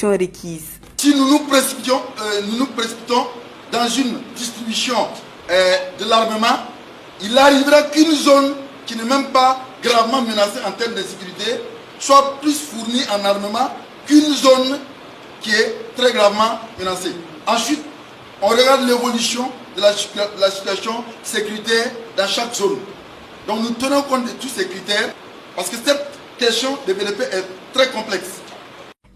conditions requises. Si nous nous précipitons dans une distribution de l'armement, il n'arrivera qu'une zone qui n'est même pas gravement menacée en termes de sécurité soit plus fournie en armement qu'une zone qui est très gravement menacée. Ensuite, on regarde l'évolution de la situation sécuritaire dans chaque zone. Donc nous tenons compte de tous ces critères parce que cette question de BDP est très complexe.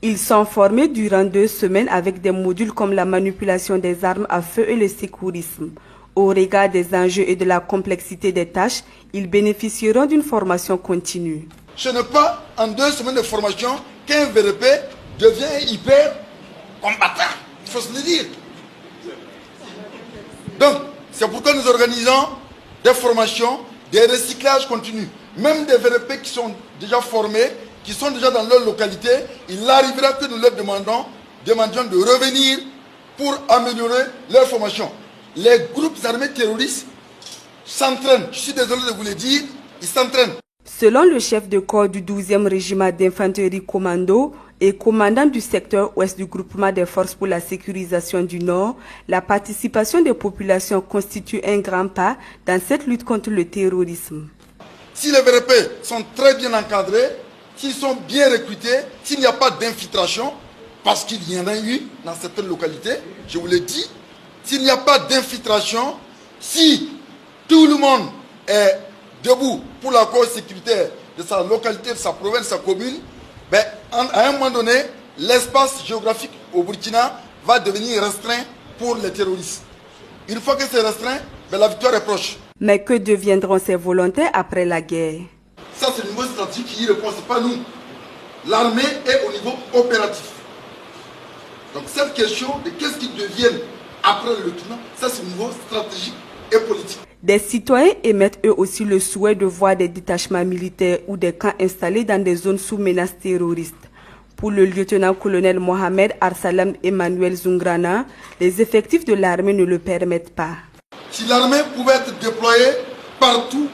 Ils sont formés durant 2 semaines avec des modules comme la manipulation des armes à feu et le secourisme. Au regard des enjeux et de la complexité des tâches, ils bénéficieront d'une formation continue. Ce n'est pas en 2 semaines de formation qu'un VRP devient hyper combattant, il faut se le dire. Donc, c'est pourquoi nous organisons des formations, des recyclages continus. Même des VRP qui sont déjà formés, qui sont déjà dans leur localité, il arrivera que nous leur demandions de revenir pour améliorer leur formation. Les groupes armés terroristes s'entraînent. Je suis désolé de vous le dire, ils s'entraînent. Selon le chef de corps du 12e régiment d'infanterie commando et commandant du secteur ouest du groupement des forces pour la sécurisation du Nord, la participation des populations constitue un grand pas dans cette lutte contre le terrorisme. Si les VRP sont très bien encadrés, s'ils sont bien recrutés, s'il n'y a pas d'infiltration, parce qu'il y en a eu dans certaines localités, je vous l'ai dit, s'il n'y a pas d'infiltration, si tout le monde est debout pour la cause sécuritaire de sa localité, de sa province, de sa commune, ben, à un moment donné, l'espace géographique au Burkina va devenir restreint pour les terroristes. Une fois que c'est restreint, ben, la victoire est proche. Mais que deviendront ces volontaires après la guerre? Ça, c'est le niveau stratégique qui y répond, ce n'est pas nous. L'armée est au niveau opératif. Donc cette question de qu'est-ce qu'ils deviennent après le tournant, ça c'est au niveau stratégique et politique. Des citoyens émettent eux aussi le souhait de voir des détachements militaires ou des camps installés dans des zones sous menace terroriste. Pour le lieutenant-colonel Mohamed Arsalam Emmanuel Zungrana, les effectifs de l'armée ne le permettent pas. Si l'armée pouvait être déployée partout